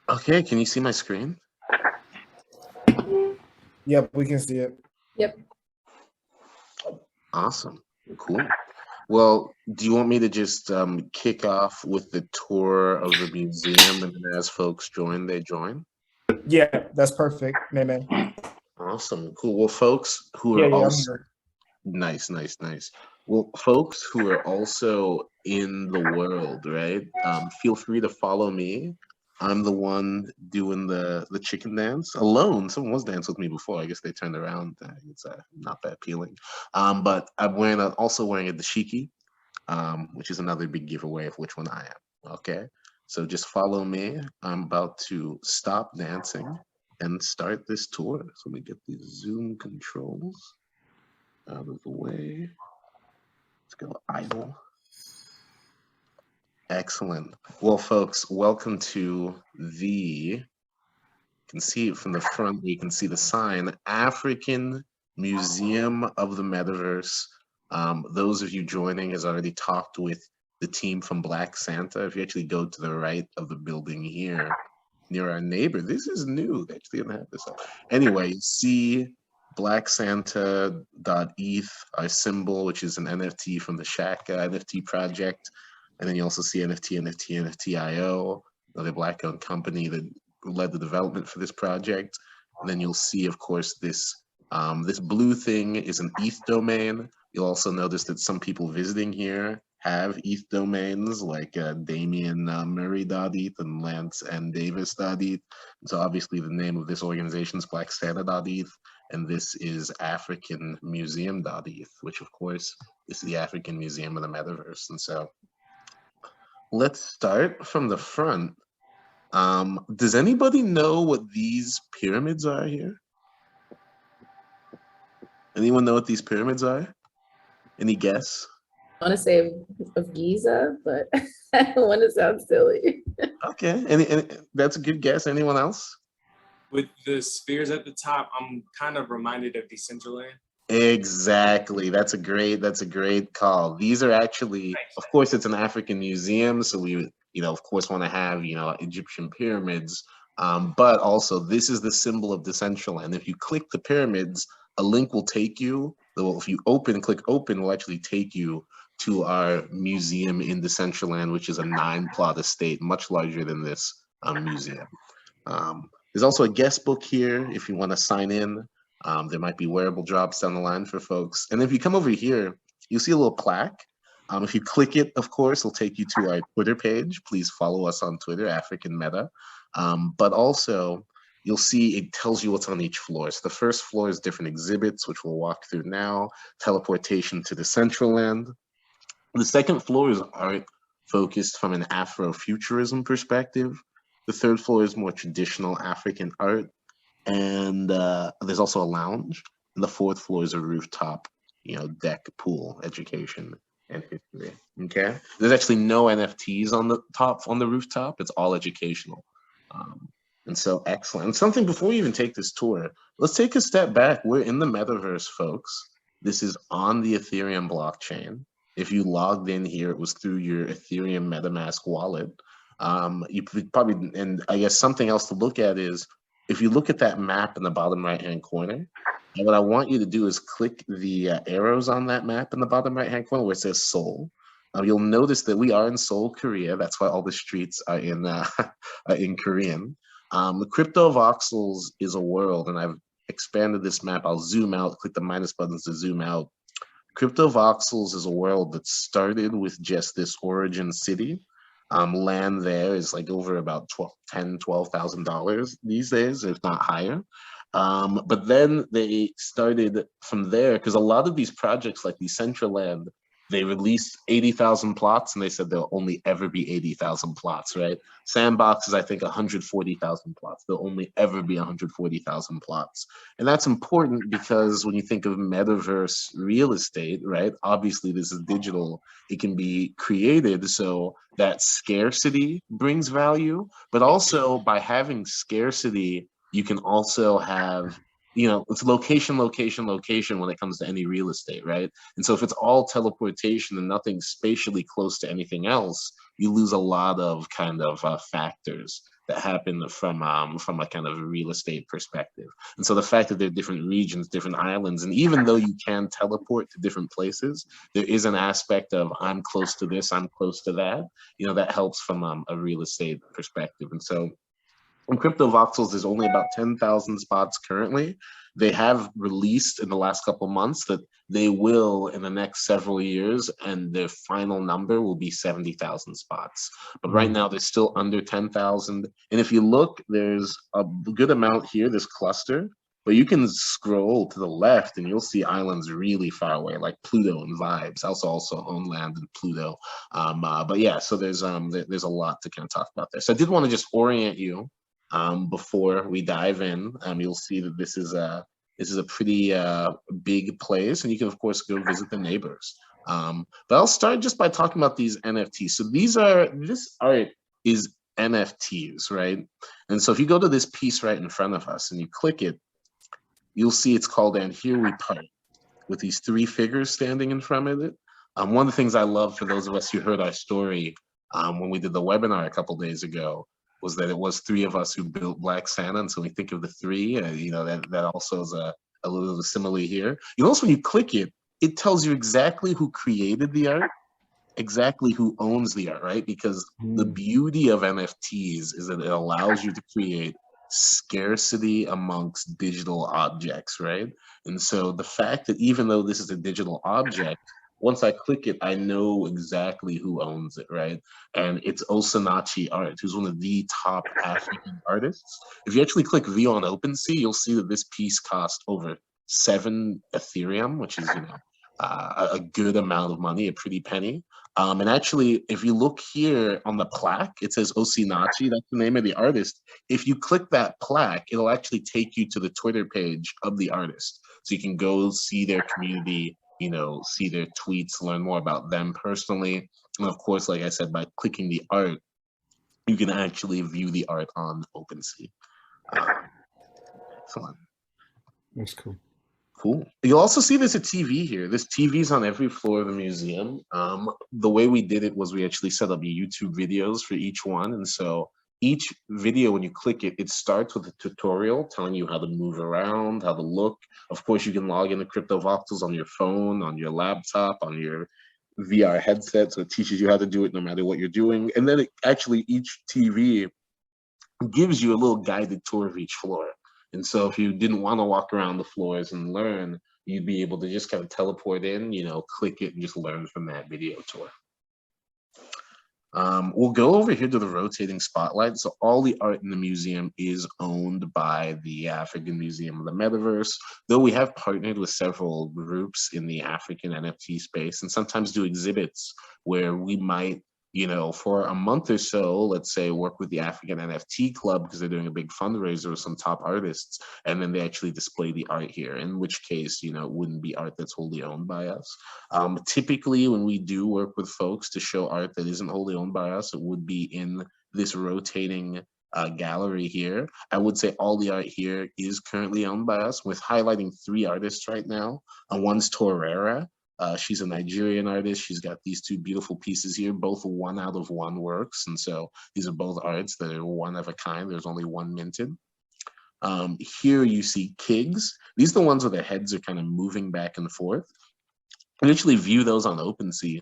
Okay, can you see my screen? Yep, we can see it. Yep. Awesome. Cool. Well, do you want me to just kick off with the tour of the museum, and then as folks join, they join? Yeah, that's perfect, Nene. Awesome. Cool. Well, folks who Yeah, are I'm also here. nice. Well, folks who are also in the world, right? Feel free to follow me. I'm the one doing the chicken dance alone. Someone was dancing with me before. I guess they turned around. It's not that appealing. But I'm also wearing a dashiki, which is another big giveaway of which one I am. Okay, so just follow me. I'm about to stop dancing and start this tour. So let me get these Zoom controls out of the way. Let's go idle. Excellent. Well, folks, welcome to you can see it from the front, you can see the sign, African Museum of the Metaverse. Those of you joining has already talked with the team from Black Santa. If you actually go to the right of the building here, near our neighbor, this is new. They actually didn't have this up. Anyway, you see blacksanta.eth, our symbol, which is an NFT from the Shaka NFT project. And then you also see NFT.io, another Black-owned company that led the development for this project. And then you'll see, of course, this this blue thing is an Eth domain. You'll also notice that some people visiting here have Eth domains, like Damien Murray.eth and Lance and Davis.eth. So obviously the name of this organization is Black Santa.eth, and this is African Museum.eth, which of course is the African Museum of the Metaverse. And so let's start from the front. Does anybody know what these pyramids are here? Anyone know what these pyramids are? Any guess? I want to say of Giza, but I don't want to sound silly. Okay, any that's a good guess. Anyone else? With the spheres at the top, I'm kind of reminded of Decentraland. Exactly. That's a great call. These are actually, of course, it's an African museum, so we would, of course, want to have, Egyptian pyramids. But also, this is the symbol of Decentraland. If you click the pyramids, a link will take you. If you click open, will actually take you to our museum in Decentraland, which is a 9-plot estate, much larger than this museum. There's also a guest book here if you want to sign in. There might be wearable drops down the line for folks. And if you come over here, you'll see a little plaque. If you click it, of course, it'll take you to our Twitter page. Please follow us on Twitter, African Meta. But also, you'll see it tells you what's on each floor. So the first floor is different exhibits, which we'll walk through now, teleportation to Decentraland. The second floor is art focused from an Afrofuturism perspective. The third floor is more traditional African art. And there's also a lounge. And the fourth floor is a rooftop, deck, pool, education, and history. Okay. There's actually no NFTs on the rooftop. It's all educational. And so excellent. And something before we even take this tour, let's take a step back. We're in the metaverse, folks. This is on the Ethereum blockchain. If you logged in here, it was through your Ethereum MetaMask wallet. You probably, and I guess something else to look at is, if you look at that map in the bottom right-hand corner, what I want you to do is click the arrows on that map in the bottom right-hand corner where it says Seoul. You'll notice that we are in Seoul, Korea. That's why all the streets are in Korean. The Cryptovoxels is a world, and I've expanded this map. I'll zoom out, click the minus buttons to zoom out. Cryptovoxels is a world that started with just this origin city. Land there is like over about $12,000 these days, if not higher. But then they started from there, because a lot of these projects like Decentraland, they released 80,000 plots and they said there'll only ever be 80,000 plots, right? Sandbox is, I think, 140,000 plots. There'll only ever be 140,000 plots. And that's important because when you think of metaverse real estate, right? Obviously, this is digital. It can be created so that scarcity brings value, but also by having scarcity, you can also have you know, it's location, location, location when it comes to any real estate, right? And so if it's all teleportation and nothing spatially close to anything else, you lose a lot of kind of factors that happen from a kind of real estate perspective. And so the fact that there are different regions, different islands, and even though you can teleport to different places, there is an aspect of I'm close to this, I'm close to that, you know, that helps from a real estate perspective. And so in Cryptovoxels, there's only about 10,000 spots currently. They have released in the last couple months that they will in the next several years, and their final number will be 70,000 spots. But right now, they're still under 10,000. And if you look, there's a good amount here, this cluster, but you can scroll to the left and you'll see islands really far away, like Pluto and Vibes. Also own land in Pluto. But yeah, so there's a lot to kind of talk about there. So I did want to just orient you before we dive in. You'll see that this is a pretty big place, and you can of course go visit the neighbors. But I'll start just by talking about these NFTs. So this art is NFTs, right? And so if you go to this piece right in front of us and you click it, you'll see it's called "And Here We Part," with these three figures standing in front of it. One of the things I love, for those of us who heard our story when we did the webinar a couple days ago, was that it was three of us who built Black Santa. And so we think of the three, you know, that also is a little of a simile here. You know, also when you click it, it tells you exactly who created the art, exactly who owns the art, right? Because the beauty of NFTs is that it allows you to create scarcity amongst digital objects, right? And so the fact that even though this is a digital object, once I click it, I know exactly who owns it, right? And it's Osinachi Art, who's one of the top African artists. If you actually click view on OpenSea, you'll see that this piece cost over 7 Ethereum, which is, you know, a good amount of money, a pretty penny. And actually, if you look here on the plaque, it says Osinachi, that's the name of the artist. If you click that plaque, it'll actually take you to the Twitter page of the artist. So you can go see their community, you know, see their tweets, learn more about them personally. And of course, like I said, by clicking the art, you can actually view the art on OpenSea. Excellent. That's cool. Cool. You'll also see there's a TV here. This TV is on every floor of the museum. The way we did it was we actually set up YouTube videos for each one. And so each video, when you click it, it starts with a tutorial telling you how to move around, how to look. Of course, you can log into Cryptovoxels on your phone, on your laptop, on your VR headset. So it teaches you how to do it no matter what you're doing. And then each TV gives you a little guided tour of each floor. And so if you didn't want to walk around the floors and learn, you'd be able to just kind of teleport in, you know, click it and just learn from that video tour. We'll go over here to the rotating spotlight. So all the art in the museum is owned by the African Museum of the Metaverse, though we have partnered with several groups in the African NFT space and sometimes do exhibits where we might, you know, for a month or so, let's say, work with the African NFT Club because they're doing a big fundraiser with some top artists, and then they actually display the art here, in which case, you know, it wouldn't be art that's wholly owned by us. Typically, when we do work with folks to show art that isn't wholly owned by us, it would be in this rotating gallery here. I would say all the art here is currently owned by us, with highlighting 3 artists right now. One's Torreira. She's a Nigerian artist. She's got these 2 beautiful pieces here, both 1 out of 1 works. And so these are both arts that are 1 of a kind. There's only 1 minted. Here you see Kigs. These are the ones where their heads are kind of moving back and forth. You actually view those on OpenSea.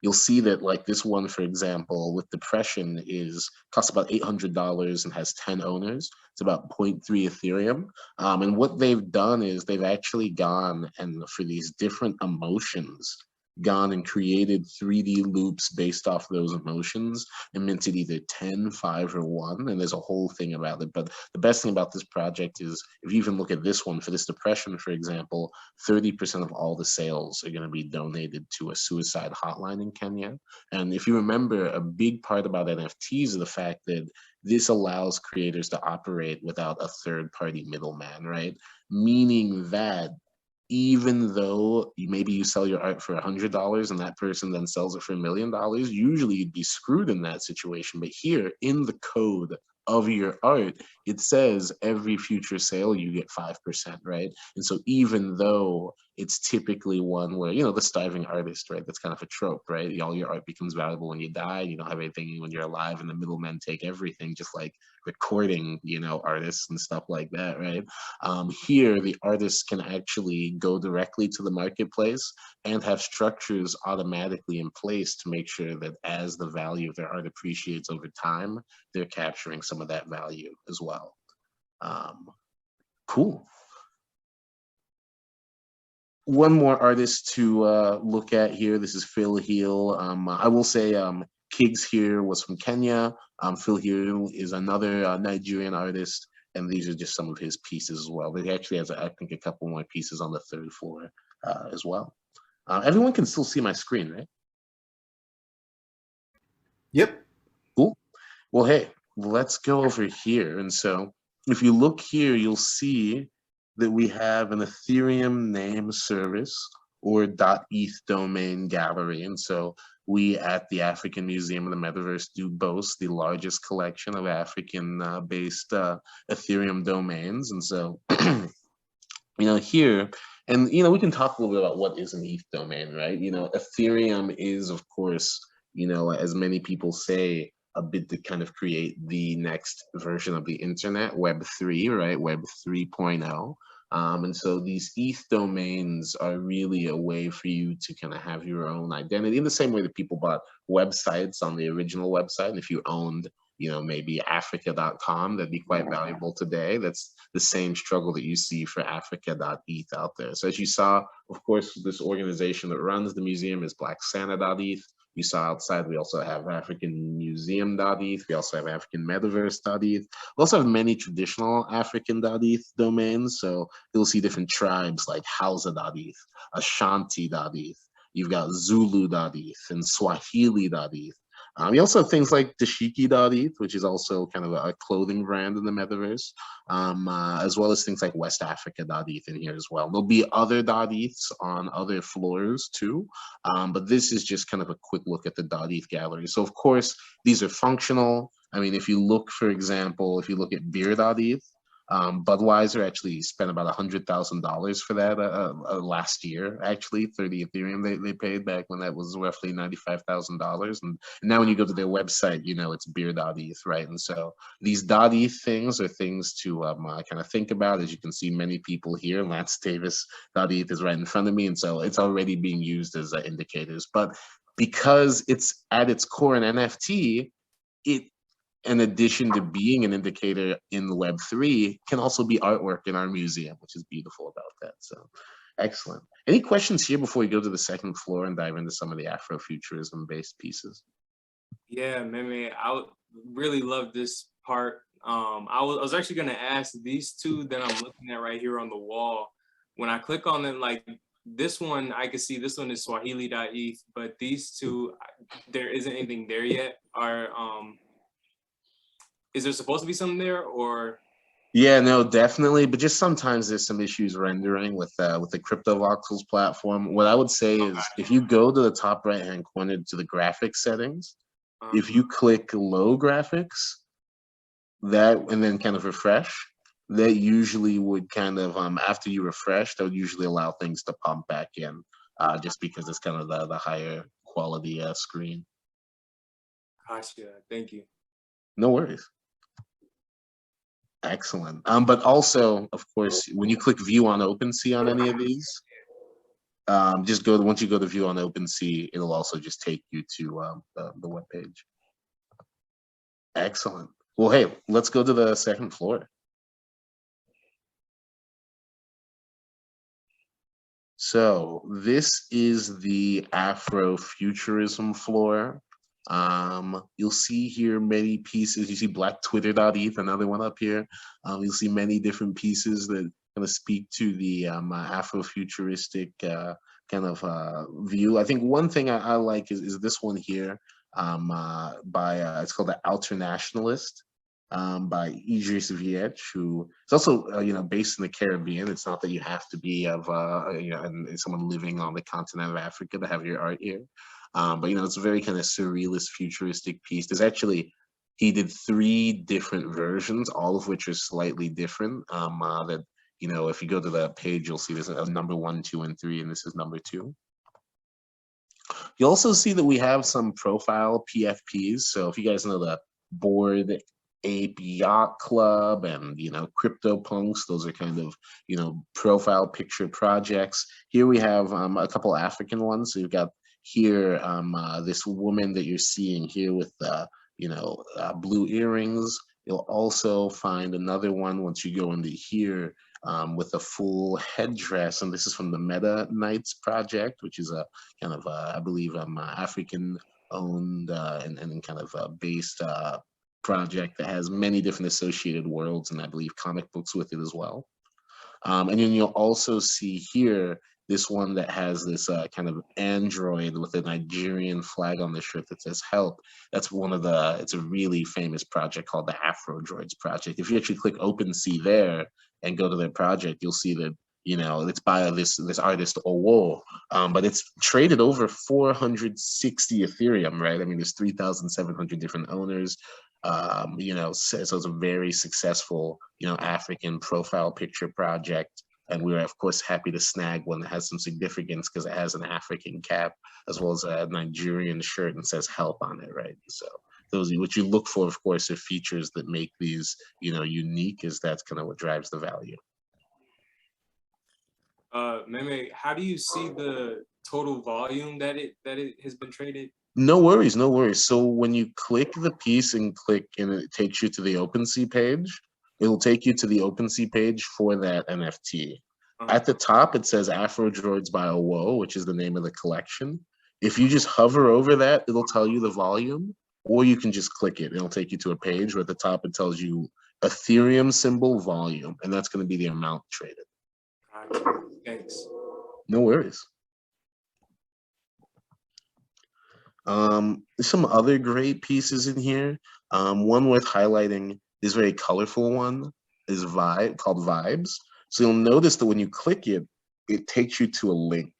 You'll see that, like this one, for example, with Depression costs about $800 and has 10 owners. It's about 0.3 Ethereum. And what they've done is they've actually gone and for these different emotions, gone and created 3D loops based off those emotions and minted either 10, 5, or 1. And there's a whole thing about it. But the best thing about this project is if you even look at this one, for this Depression, for example, 30% of all the sales are going to be donated to a suicide hotline in Kenya. And if you remember, a big part about NFTs is the fact that this allows creators to operate without a third-party middleman, right? Meaning that even though maybe you sell your art for $100 and that person then sells it for $1 million, usually you'd be screwed in that situation. But here in the code of your art, it says every future sale you get 5%, right? And so even though it's typically one where, you know, the starving artist, right? That's kind of a trope, right? All your art becomes valuable when you die. You don't have anything when you're alive, and the middlemen take everything, just like recording, you know, artists and stuff like that, right? Here, the artists can actually go directly to the marketplace and have structures automatically in place to make sure that as the value of their art appreciates over time, they're capturing some of that value as well. Cool. One more artist to look at here. This is Phil Heel. I will say Kiggs here was from Kenya. Phil Heel is another Nigerian artist, and these are just some of his pieces as well. But he actually has, I think, a couple more pieces on the third floor as well. Everyone can still see my screen, right? Yep. Cool. Well, hey, let's go over here. And so if you look here, you'll see that we have an Ethereum name service or .eth Domain Gallery. And so we at the African Museum of the Metaverse do boast the largest collection of African-based Ethereum domains. And so, you know, here, and, you know, we can talk a little bit about what is an ETH domain, right? You know, Ethereum is, of course, you know, as many people say, a bit to kind of create the next version of the internet, Web 3, right? Web 3.0. And so these ETH domains are really a way for you to kind of have your own identity in the same way that people bought websites on the original website. And if you owned, you know, maybe Africa.com, that'd be quite valuable today. That's the same struggle that you see for Africa.eth out there. So as you saw, of course, this organization that runs the museum is Black Santa.eth. You saw outside, we also have African Museum.eth. We also have African Metaverse.eth. We also have many traditional African.eth domains. So you'll see different tribes like Hausa.eth, Ashanti.eth. You've got Zulu.eth and Swahili.eth. We also have things like Dashiki.eth, which is also kind of a clothing brand in the metaverse, as well as things like West Africa.eth in here as well. There'll be other .eths on other floors too, but this is just kind of a quick look at the .eth gallery. So of course, these are functional. I mean, if you look, for example, if you look at beer.eth, Budweiser actually spent about $100,000 for that last year, actually, 30 Ethereum they paid back when that was roughly $95,000. And now when you go to their website, you know, it's beer.eth, right? And so these .eth things are things to kind of think about. As you can see, many people here, Lance Davis.eth is right in front of me. And so it's already being used as indicators. But because it's at its core an NFT, in addition to being an indicator in the Web3, can also be artwork in our museum, which is beautiful about that. So excellent. Any questions here before we go to the second floor and dive into some of the Afrofuturism based pieces? Yeah, Meme, I really love this part. I was actually going to ask these two that I'm looking at right here on the wall. When I click on them, like this one, I can see this one is Swahili.eth, but these two, there isn't anything there yet. Is there supposed to be something there, or? Yeah, no, definitely. But just sometimes there's some issues rendering with the Cryptovoxels platform. What I would say is if you go to the top right-hand corner to the graphics settings, if you click low graphics, that and then kind of refresh, that usually would kind of, after you refresh, that would usually allow things to pump back in, just because it's kind of the higher quality screen. Gotcha, thank you. No worries. Excellent. But also, of course, when you click view on OpenSea on any of these, just go, once you go to view on OpenSea, it'll also just take you to the web page. Excellent. Well, hey, let's go to the second floor. So this is the Afrofuturism floor. You'll see here many pieces. You see Black Twitter.eth, another one up here. You'll see many different pieces that kind of speak to the Afrofuturistic kind of view. I think one thing I like is this one here by it's called the Nationalist by Idris Viech, who is also you know, based in the Caribbean. It's not that you have to be of you know, and someone living on the continent of Africa to have your art here. But you know, it's a very kind of surrealist, futuristic piece. There's actually he did 3 different versions, all of which are slightly different. That, you know, if you go to the page, you'll see there's a number 1, 2, and 3, and this is number 2. You also see that we have some profile PFPs. So if you guys know the Bored Ape Yacht Club and, you know, CryptoPunks, those are kind of, you know, profile picture projects. Here we have a couple African ones. So you've got here this woman that you're seeing here with you know, blue earrings. You'll also find another one once you go into here with a full headdress, and this is from the Meta Knights project, which is a kind of I believe African owned and kind of based project that has many different associated worlds, and I believe comic books with it as well. And then you'll also see here this one that has this kind of android with a Nigerian flag on the shirt that says help. That's one of the, it's a really famous project called the Afrodroids project. If you actually click OpenSea there and go to their project, you'll see that, you know, it's by this artist Owo, but it's traded over 460 Ethereum, right? I mean, there's 3,700 different owners. You know, so it's a very successful, you know, African profile picture project. And we were, of course, happy to snag one that has some significance because it has an African cap as well as a Nigerian shirt and says help on it, right? So those, what you look for, of course, are features that make these, you know, unique, is that's kind of what drives the value. Meme, how do you see the total volume that it has been traded? No worries, no worries. So when you click the piece and click, and it takes you to the OpenSea page, it'll take you to the OpenSea page for that NFT. At the top, it says Afrodroids by Owo, which is the name of the collection. If you just hover over that, it'll tell you the volume, or you can just click it. It'll take you to a page where at the top it tells you Ethereum symbol volume, and that's going to be the amount traded. Gotcha. Thanks. No worries. There's some other great pieces in here. One worth highlighting, this very colorful one is called Vibes. So you'll notice that when you click it, it takes you to a link,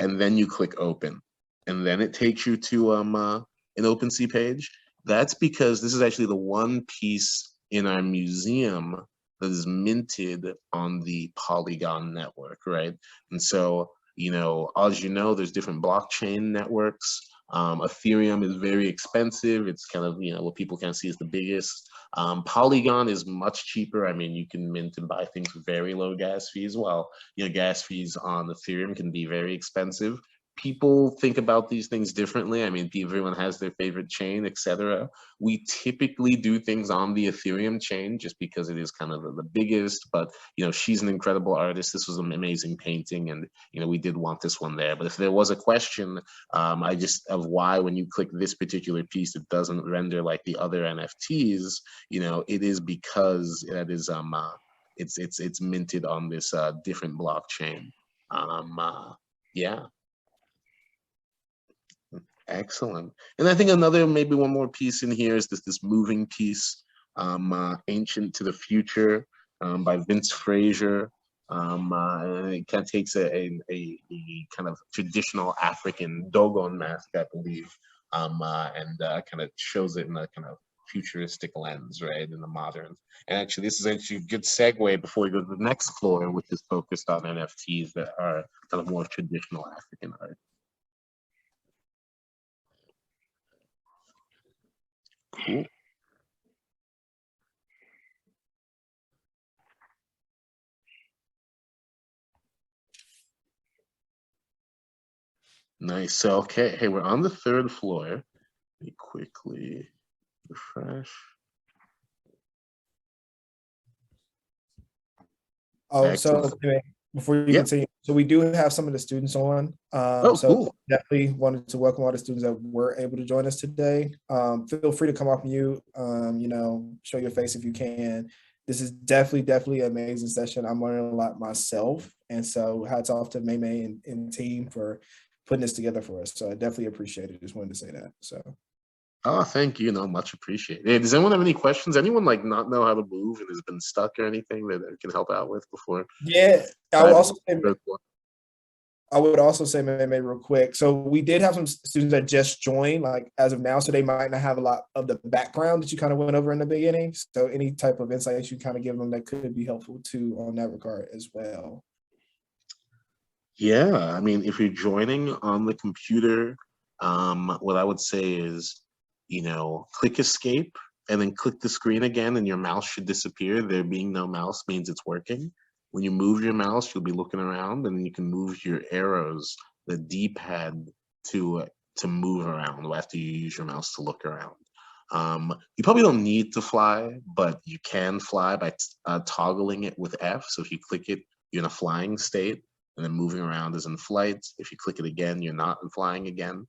and then you click open, and then it takes you to an OpenSea page. That's because this is actually the one piece in our museum that is minted on the Polygon network, right? And so, you know, as you know, there's different blockchain networks. Ethereum is very expensive. It's kind of, you know, what people can see as the biggest. Polygon is much cheaper. I mean, you can mint and buy things with very low gas fees. Well, you know, gas fees on Ethereum can be very expensive. People think about these things differently. I mean, everyone has their favorite chain, etc. We typically do things on the Ethereum chain just because it is kind of the biggest, but, you know, she's an incredible artist. This was an amazing painting, and, you know, we did want this one there. But if there was a question, of why when you click this particular piece, it doesn't render like the other NFTs, you know, it is because that is, it's minted on this different blockchain. Yeah. Excellent. And I think another, maybe one more piece in here is this moving piece, Ancient to the Future, by Vince Fraser. And it kind of takes a kind of traditional African Dogon mask, I believe, and kind of shows it in a kind of futuristic lens, right, in the modern. And actually, this is actually a good segue before we go to the next floor, which is focused on NFTs that are kind of more traditional African art. Cool. Nice. So, okay, hey, we're on the 3rd floor. Let me quickly refresh. Oh, Excellent. so anyway, before you Yep. continue, so we do have some of the students on. Oh, so cool. definitely wanted to welcome all the students that were able to join us today. Feel free to come off mute, you know, show your face if you can. This is definitely an amazing session. I'm learning a lot myself. And so hats off to Meme and team for putting this together for us. So I definitely appreciate it. Just wanted to say that. So. Oh, thank you. No, much appreciated. Hey, does anyone have any questions? Anyone like not know how to move and has been stuck or anything that I can help out with before? Yeah, I will also say, I would also say, maybe real quick, so we did have some students that just joined, like as of now, so they might not have a lot of the background that you kind of went over in the beginning. So any type of insights you kind of give them that could be helpful too on that regard as well. Yeah, I mean, if you're joining on the computer, what I would say is, click escape and then click the screen again and your mouse should disappear. There being no mouse means it's working. When you move your mouse, you'll be looking around and then you can move your arrows, the D-pad to move around after you use your mouse to look around. You probably don't need to fly, but you can fly by toggling it with F. So if you click it, you're in a flying state, and then moving around is in flight. If you click it again, you're not in flying again.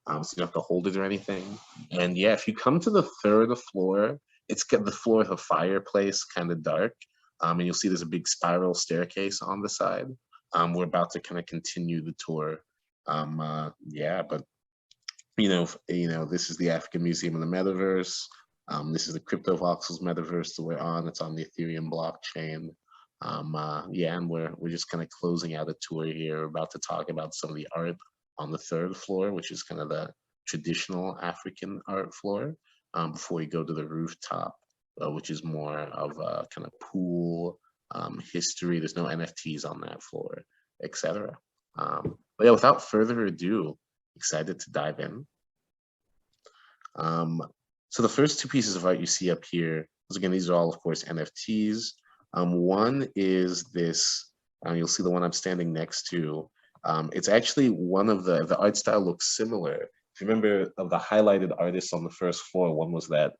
So you don't have to hold it or anything. And yeah, if you come to the third floor, it's got the floor of a fireplace, kind of dark. And you'll see there's a big spiral staircase on the side. We're about to kind of continue the tour. Yeah, but this is the African Museum of the Metaverse. This is the Cryptovoxels Metaverse that we're on. It's on the Ethereum blockchain. Yeah, and we're just kind of closing out a tour here. We're about to talk about some of the art on the third floor, which is kind of the traditional African art floor, before we go to the rooftop, which is more of a kind of pool history. There's no NFTs on that floor, etc. But yeah, without further ado, excited to dive in. So the first two pieces of art you see up here, again, these are all, of course, NFTs. One is this, you'll see the one I'm standing next to. It's actually one of the art style looks similar. If you remember of the highlighted artists on the first floor, one was that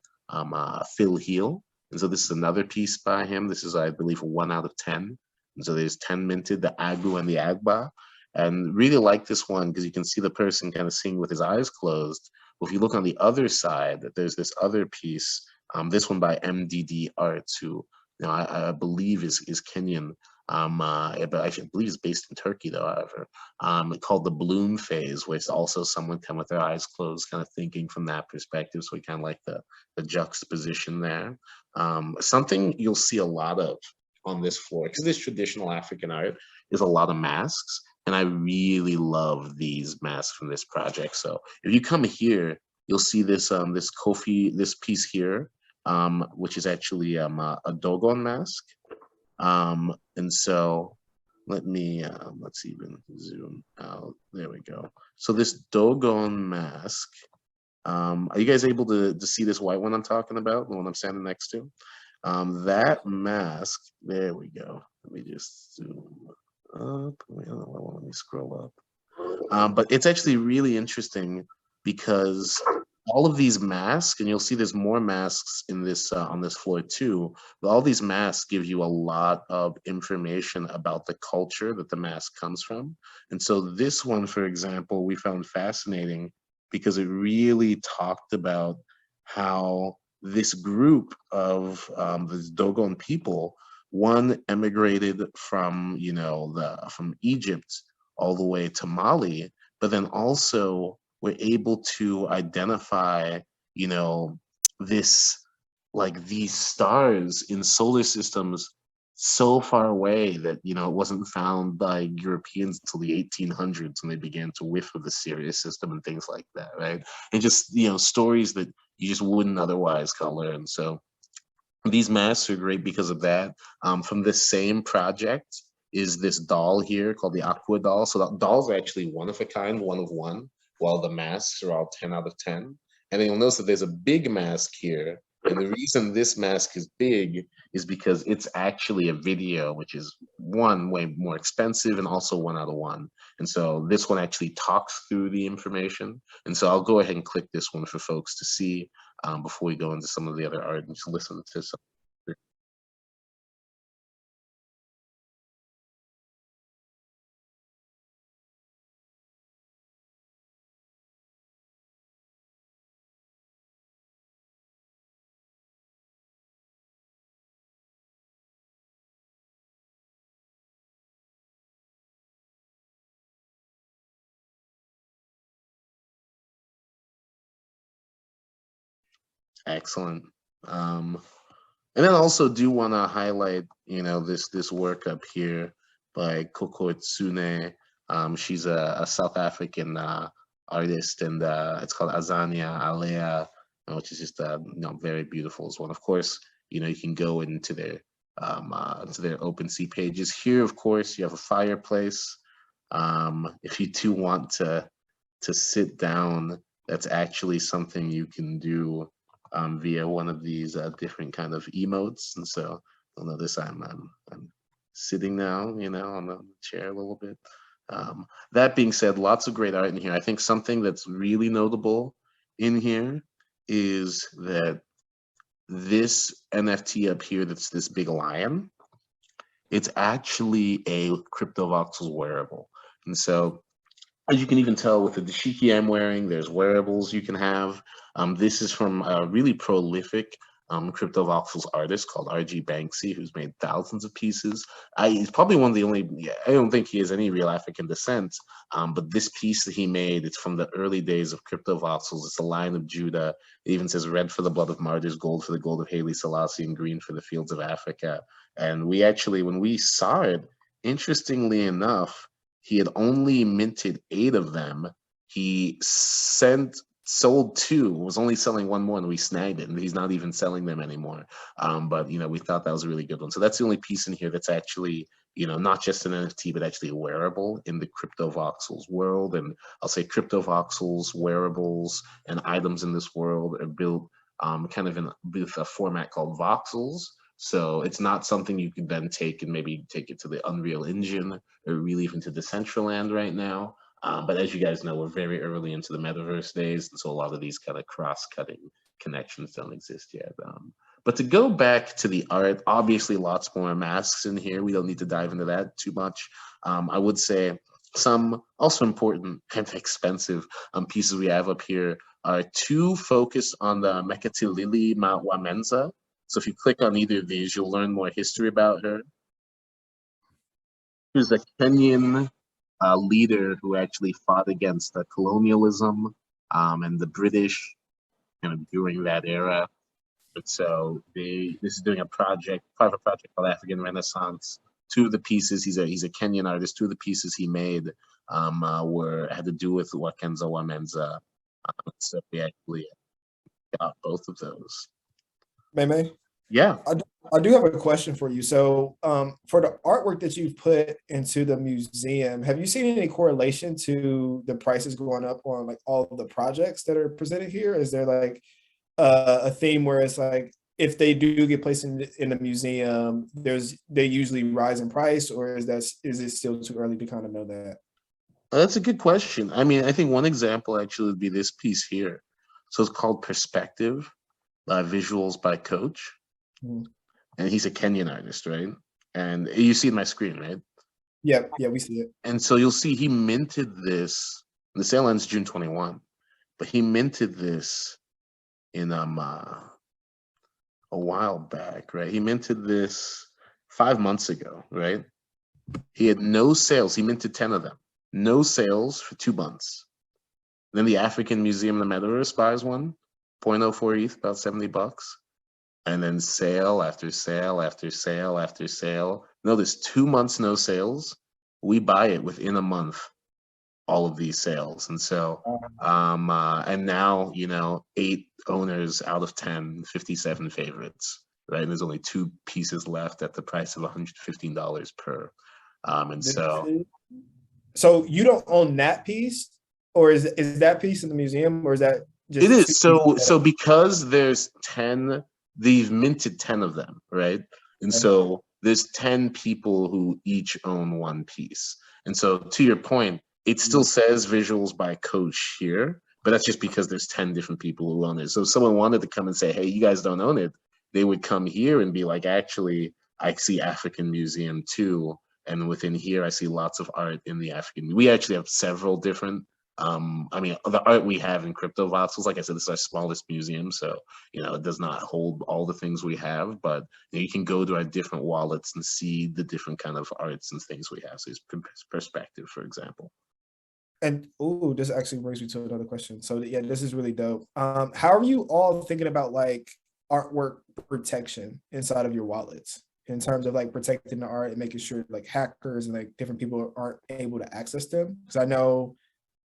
Phil Heel. And so this is another piece by him. This is, I believe, 1 out of 10. And so there's 10 minted, the Agu and the Agba. And really like this one because you can see the person kind of singing with his eyes closed. But if you look on the other side, there's this other piece, this one by MDD Arts, who I believe is Kenyan, but I believe it's based in Turkey though, however, called The Bloom Phase, where it's also someone kind of with their eyes closed, kind of thinking from that perspective. So we kind of like the juxtaposition there. Something you'll see a lot of on this floor, because this traditional African art is a lot of masks. And I really love these masks from this project. So if you come here, you'll see this this piece here, which is actually a Dogon mask. And so let's even zoom out. There we go. So this Dogon mask, are you guys able to see this white one I'm talking about, the one I'm standing next to? That mask, there we go. Let me just zoom up. Let me scroll up. But it's actually really interesting because all of these masks, and you'll see there's more masks in this on this floor too, but all these masks give you a lot of information about the culture that the mask comes from. And so this one, for example, we found fascinating because it really talked about how this group of the Dogon people, one emigrated from from Egypt all the way to Mali, but then also were able to identify this, like, these stars in solar systems so far away that it wasn't found by Europeans until the 1800s when they began to whiff of the Sirius system and things like that, right? And just stories that you just wouldn't otherwise kind of learn. So these masks are great because of that. From this same project is this doll here called the Aqua Doll. So that doll's are actually one of a kind, one of one, while the masks are all 10 out of 10. And then you'll notice that there's a big mask here. And the reason this mask is big is because it's actually a video, which is one, way more expensive, and also 1 out of 1. And so this one actually talks through the information. And so I'll go ahead and click this one for folks to see before we go into some of the other art and just listen to some. Excellent. And then also do want to highlight, this work up here by Koko Itsune. She's a South African artist, and it's called Azania Alea, which is just very beautiful as well. Of course, you can go into their OpenSea pages. Here, of course, you have a fireplace. If you do want to sit down, that's actually something you can do via one of these different kind of emotes. And so you'll notice I'm sitting now, on the chair a little bit. That being said, lots of great art in here. I think something that's really notable in here is that this NFT up here, that's this big lion, it's actually a Cryptovoxels wearable. And so, as you can even tell with the dashiki I'm wearing, there's wearables you can have. This is from a really prolific Cryptovoxels artist called RG Banksy, who's made thousands of pieces. He's probably one of the only, I don't think he has any real African descent, but this piece that he made, it's from the early days of Cryptovoxels. It's the Lion of Judah. It even says red for the blood of martyrs, gold for the gold of Haile Selassie, and green for the fields of Africa. And we actually, when we saw it, interestingly enough, he had only minted 8 of them. He sold 2, was only selling 1 more, and we snagged it, and he's not even selling them anymore. But we thought that was a really good one. So that's the only piece in here that's actually, not just an NFT, but actually a wearable in the Cryptovoxels world. And I'll say Cryptovoxels, wearables, and items in this world are built kind of with a format called voxels. So it's not something you could then take and maybe take it to the Unreal Engine or really even to Decentraland right now. But as you guys know, we're very early into the Metaverse days, and so a lot of these kind of cross-cutting connections don't exist yet. But to go back to the art, obviously lots more masks in here. We don't need to dive into that too much. I would say some also important, kind of expensive pieces we have up here are 2 focused on the Mekatilili Wamenza. So if you click on either of these, you'll learn more history about her. Here's a Kenyan leader who actually fought against colonialism and the British kind of during that era. And so this is doing a private project called African Renaissance. 2 of the pieces, he's a Kenyan artist, 2 of the pieces he made had to do with Wakenza Wamenza. So we actually got both of those. May? Yeah. I do have a question for you. So for the artwork that you've put into the museum, have you seen any correlation to the prices going up on like all of the projects that are presented here? Is there like a theme where it's like, if they do get placed in the museum, they usually rise in price, or is it still too early to kind of know that? That's a good question. I mean, I think one example actually would be this piece here. So it's called Perspective, Visuals by Coach. Mm-hmm. And he's a Kenyan artist, right? And you see it on my screen, right? Yeah, we see it. And so you'll see he minted this, the sale ends June 21, but he minted this in a while back, right? He minted this 5 months ago, right? He had no sales. He minted 10 of them. No sales for 2 months. Then the African Museum in the Metaverse buys one, 0.04 ETH, about $70. And then sale after sale after sale after sale. No, there's 2 months, no sales. We buy it within a month, all of these sales. And so, and now, 8 owners out of 10, 57 favorites, right? And there's only 2 pieces left at the price of $115 per. And so you don't own that piece, or is that piece in the museum, or is that just? It is. So because there's 10, they've minted 10 of them, right? And so there's 10 people who each own 1 piece. And so to your point, it still says Visuals by Coach here, but that's just because there's 10 different people who own it. So if someone wanted to come and say, hey, you guys don't own it, they would come here and be like, actually, I see African Museum too. And within here, I see lots of art in the African. We actually have several different, the art we have in Cryptovoxels, like I said, this is our smallest museum. So, it does not hold all the things we have, but you can go to our different wallets and see the different kind of arts and things we have. So it's Perspective, for example. And this actually brings me to another question. So yeah, this is really dope. How are you all thinking about like artwork protection inside of your wallets? in terms of like protecting the art and making sure like hackers and like different people aren't able to access them? Because I know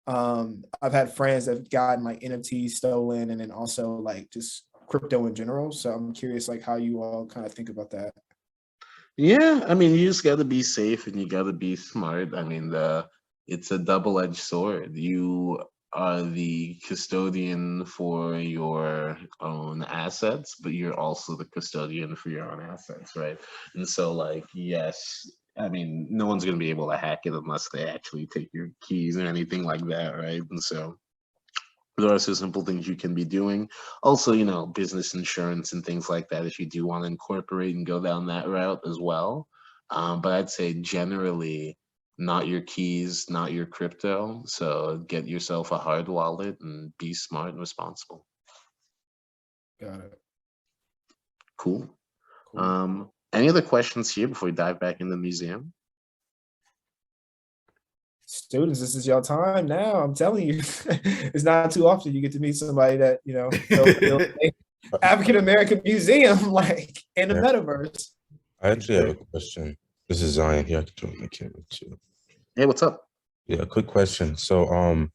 I've had friends that have gotten like NFTs stolen and then also like just crypto in general. So I'm curious like how you all kind of think about that. Yeah, I mean, you just got to be safe and you got to be smart. I mean, it's a double-edged sword. You are the custodian for your own assets, but you're also the custodian for your own assets, right? And so, like, yes, I mean, no one's going to be able to hack it unless they actually take your keys or anything like that, right? And so, there are some simple things you can be doing. Also, you know, business insurance and things like that if you do want to incorporate and go down that route as well. But I'd say generally, not your keys, not your crypto. So get yourself a hard wallet and be smart and responsible. Got it. Cool. Cool. Any other questions here before we dive back in the museum? Students, this is your time now. I'm telling you, it's not too often you get to meet somebody that, you know, African American museum, like in the metaverse. I actually have a question. This is Zion here. I can join the camera too. Hey, what's up? Yeah, quick question. So I'm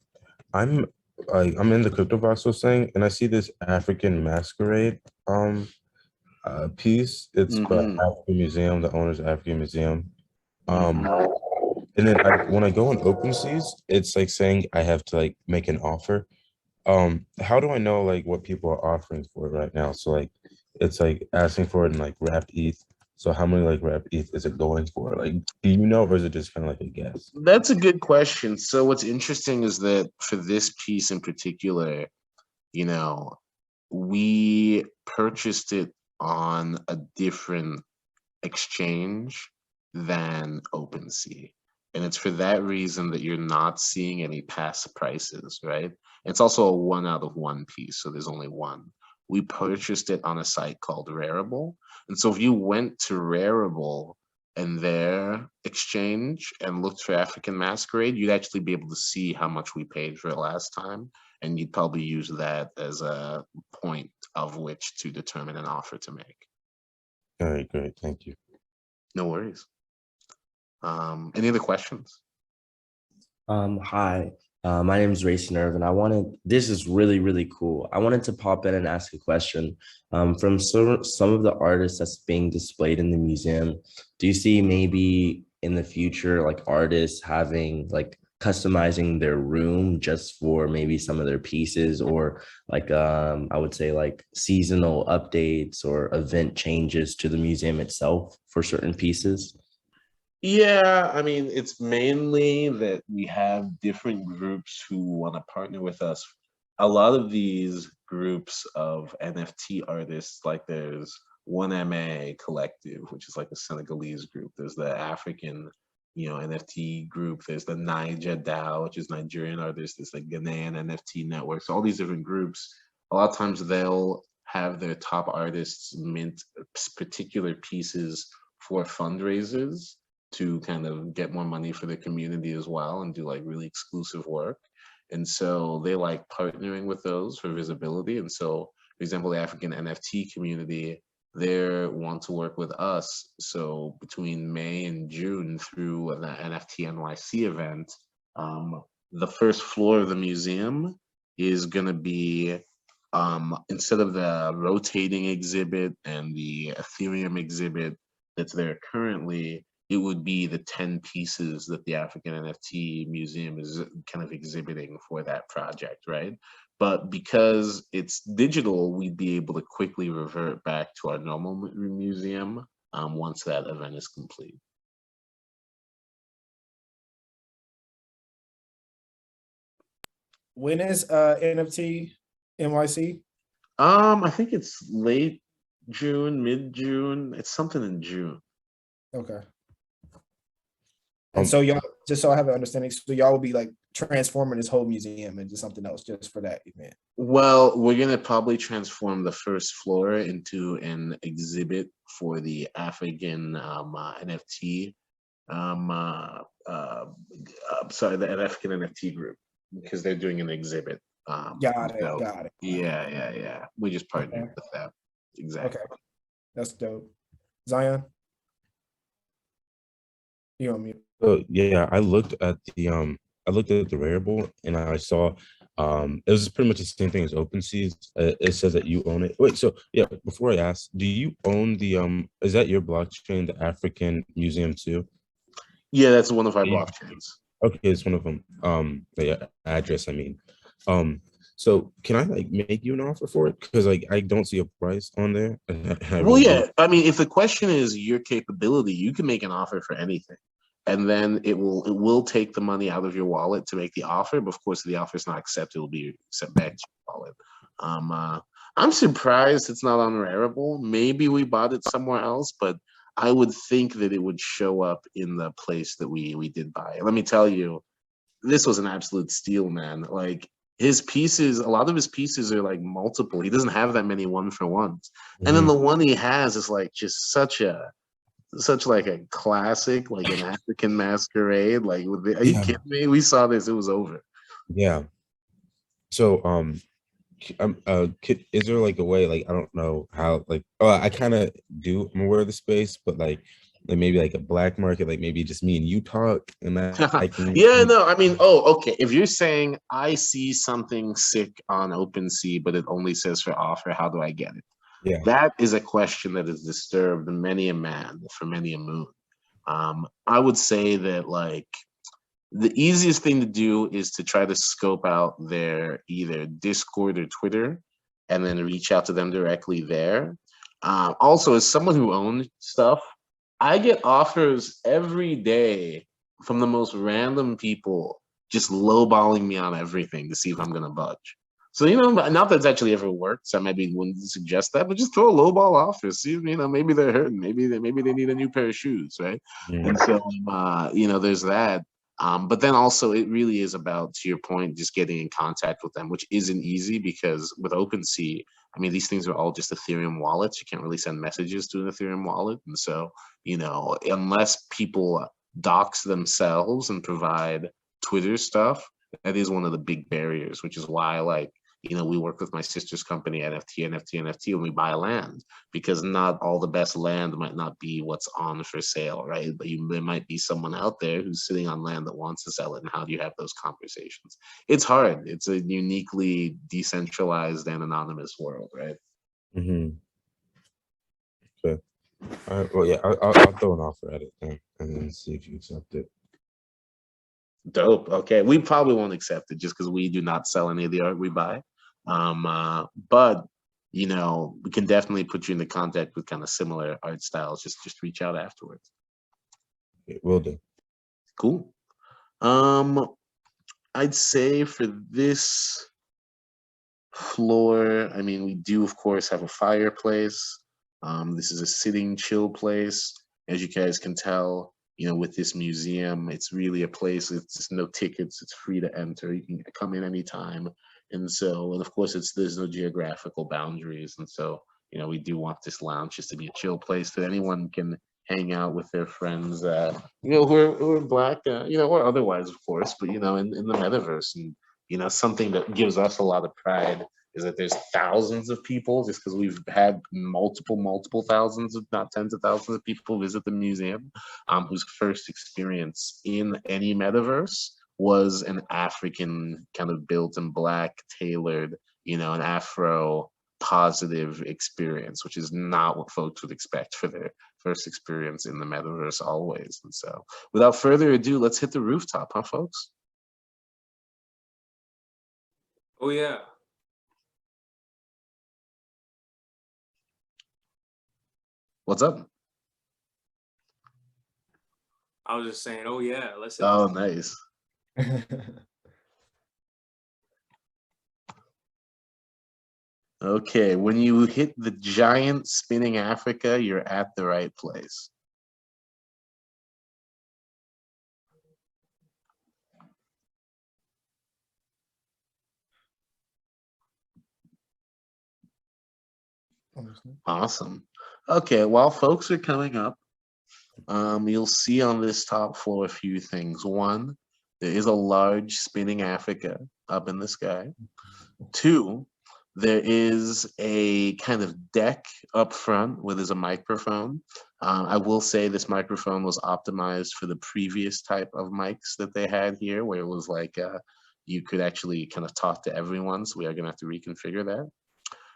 in the Cryptovoxels thing and I see this African masquerade piece. It's by African Museum, the owner's African Museum. And then when I go on OpenSeas, it's like saying I have to like make an offer. How do I know like what people are offering for it right now? So like it's like asking for it in like wrapped ETH. So how many like wrapped ETH is it going for? Like, do you know, or is it just kind of like a guess? That's a good question. So what's interesting is that for this piece in particular, you know, we purchased it on a different exchange than OpenSea. And it's for that reason that you're not seeing any past prices, right? It's also a 1 out of 1 piece, so there's only one. We purchased it on a site called Rarible. And so if you went to Rarible and their exchange and looked for African Masquerade, you'd actually be able to see how much we paid for it last time. And you'd probably use that as a point of which to determine an offer to make. All right, great. Thank you. No worries. Any other questions? Hi, my name is Racing Irv, and this is really, really cool. I wanted to pop in and ask a question. From some of the artists that's being displayed in the museum, do you see maybe in the future, like artists having like customizing their room just for maybe some of their pieces, or like, I would say like seasonal updates or event changes to the museum itself for certain pieces? Yeah, I mean, it's mainly that we have different groups who want to partner with us. A lot of these groups of NFT artists, like there's 1MA Collective, which is like a Senegalese group. There's the African, you know, NFT group. There's the Niger DAO, which is Nigerian artists. There's the Ghanaian NFT network. So all these different groups, a lot of times they'll have their top artists mint particular pieces for fundraisers to kind of get more money for the community as well and do like really exclusive work. And so they like partnering with those for visibility. And so, for example, the African NFT community, they want to work with us. So between May and June through the NFT NYC event, the first floor of the museum is going to be, instead of the rotating exhibit and the Ethereum exhibit that's there currently, it would be the 10 pieces that the African NFT Museum is kind of exhibiting for that project, right? But because it's digital, we'd be able to quickly revert back to our normal museum once that event is complete. When is NFT NYC? I think it's late June, mid-June. It's something in June. Okay. And so y'all, just so I have an understanding, so y'all will be like transforming this whole museum into something else just for that event? Well, we're gonna probably transform the first floor into an exhibit for the African NFT. The African NFT group, because they're doing an exhibit. Got it. Yeah. We just partnered with that. Exactly. Okay, that's dope. Zion? You on mute. Yeah, I looked at the Rarible and I saw it was pretty much the same thing as OpenSeas. It says that you own it. Wait, so yeah, before I ask, do you own the is that your blockchain, the African Museum too? Yeah, that's one of our Yeah. blockchains. Okay, it's one of them. The address, I mean. So can I like make you an offer for it? Because like I don't see a price on there. I Well, really yeah. don't. I mean, if the question is your capability, you can make an offer for anything, and then it will take the money out of your wallet to make the offer. But of course, if the offer is not accepted, it will be sent back to your wallet. I'm surprised it's not on Rarible. Maybe we bought it somewhere else, but I would think that it would show up in the place that we did buy it. Let me tell you, this was an absolute steal, man. Like his pieces, a lot of his pieces are like multiple. He doesn't have that many one for ones. And then Mhm. the one he has is like just such like a classic, like an African masquerade. Like, are you Yeah, kidding me? We saw this, it was over. yeah. So is there like a way, like I don't know how, like, oh, I kind of do, I'm aware of the space, but like maybe like a black market, like maybe just me and you talk and that I can Yeah, no, I mean, oh, okay. If you're saying I see something sick on OpenSea, but it only says for offer, how do I get it? yeah. That is a question that has disturbed many a man for many a moon. I would say that like the easiest thing to do is to try to scope out their either Discord or Twitter and then reach out to them directly there. Also, as someone who owns stuff, I get offers every day from the most random people just lowballing me on everything to see if I'm going to budge. So, not that it's actually ever worked, so I maybe wouldn't suggest that, but just throw a lowball offer. See, maybe they're hurting. Maybe they need a new pair of shoes, right? And Mm. so, there's that. But then also, it really is about, to your point, just getting in contact with them, which isn't easy because with OpenSea, I mean, these things are all just Ethereum wallets. You can't really send messages to an Ethereum wallet. And so, unless people dox themselves and provide Twitter stuff, that is one of the big barriers, which is why, like, we work with my sister's company, NFT, when we buy land, because not all the best land might not be what's on for sale, right? But there might be someone out there who's sitting on land that wants to sell it. And how do you have those conversations? It's hard. It's a uniquely decentralized and anonymous world, right? Mm-hmm. Okay. All right. Well, yeah, I'll throw an offer at it then, and then see if you accept it. Dope. Okay. We probably won't accept it just because we do not sell any of the art we buy. But we can definitely put you into contact with kind of similar art styles. Just reach out afterwards. Okay, will do. Cool. I'd say for this floor, I mean, we do of course have a fireplace. This is a sitting chill place, as you guys can tell. With this museum, it's really a place. It's just no tickets. It's free to enter. You can come in anytime. And of course, there's no geographical boundaries. And so, we do want this lounge just to be a chill place that anyone can hang out with their friends, who are Black, or otherwise, of course, but, in the metaverse. And, something that gives us a lot of pride is that there's thousands of people, just because we've had multiple thousands, if not tens of thousands of people visit the museum, whose first experience in any metaverse was an African kind of built and Black tailored, an Afro positive experience, which is not what folks would expect for their first experience in the metaverse always. And so without further ado, let's hit the rooftop, huh, folks? Oh yeah. What's up? I was just saying, oh yeah, let's hit Oh, this. nice. Okay, when you hit the giant spinning Africa, you're at the right place. Awesome. Okay, while folks are coming up, you'll see on this top floor a few things. One, there is a large spinning Africa up in the sky. Two, There is a kind of deck up front where there's a microphone. I will say this microphone was optimized for the previous type of mics that they had here, where it was like you could actually kind of talk to everyone. So we are going to have to reconfigure that.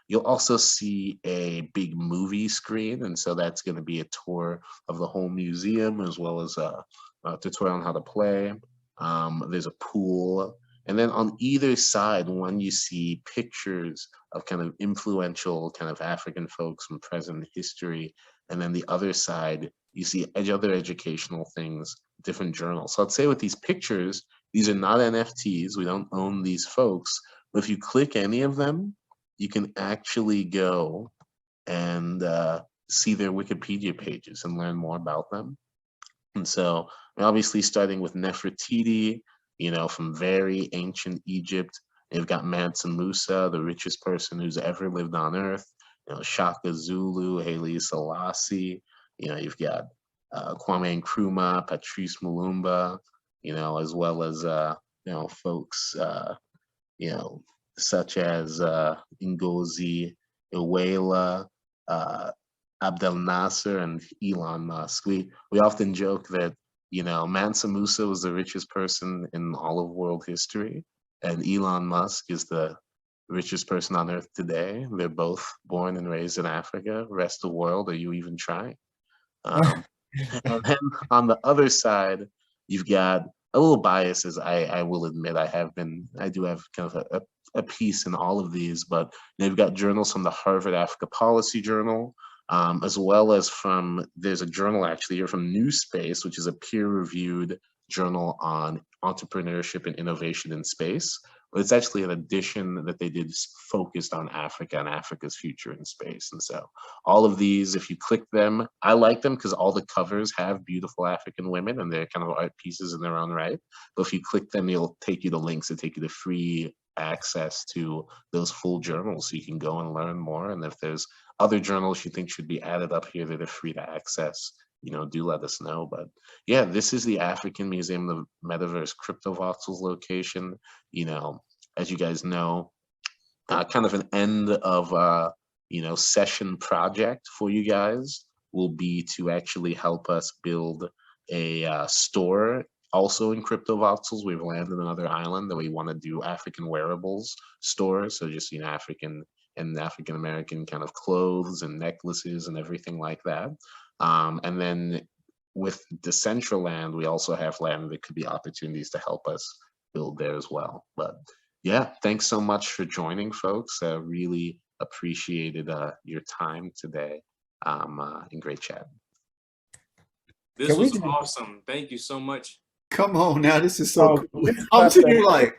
You'll also see a big movie screen, and so that's going to be a tour of the whole museum, as well as a tutorial on how to play. There's a pool. And then on either side, one, you see pictures of kind of influential kind of African folks from present history. And then the other side, you see other educational things, different journals. So I'd say with these pictures, these are not NFTs. We don't own these folks. But if you click any of them, you can actually go and see their Wikipedia pages and learn more about them. And so obviously starting with Nefertiti, you know, from very ancient Egypt, you've got Mansa Musa, the richest person who's ever lived on earth, you know, Shaka Zulu, Haile Selassie, you know, you've got Kwame Nkrumah, Patrice Mulumba, you know, as well as, you know, folks, you know, such as Ngozi Iweala, Abdel Nasser, and Elon Musk. We often joke that, you know, Mansa Musa was the richest person in all of world history, and Elon Musk is the richest person on earth today. They're both born and raised in Africa. Rest of the world, are you even trying? And then on the other side, you've got a little bias, as I will admit. I do have kind of a piece in all of these, but they've got journals from the Harvard Africa Policy Journal, as well as there's a journal actually here from New Space, which is a peer-reviewed journal on entrepreneurship and innovation in space. But it's actually an edition that they did focused on Africa and Africa's future in space. And so all of these, if you click them, I like them because all the covers have beautiful African women and they're kind of art pieces in their own right. But if you click them, it'll take you to links that take you to free access to those full journals, so you can go and learn more. And if there's other journals you think should be added up here that are free to access, you know, do let us know. But yeah, this is the African Museum of Metaverse Cryptovoxels location. You know, as you guys know, kind of an end of you know, session project for you guys will be to actually help us build a store. Also in Cryptovoxels, we've landed another island that we want to do African wearables stores. So just, you know, African and African American kind of clothes and necklaces and everything like that. And then with Decentraland, we also have land that could be opportunities to help us build there as well. But yeah, thanks so much for joining, folks. Really appreciated your time today. And great chat. This was awesome. Thank you so much. Come on now, this is so cool. I'm sitting here like,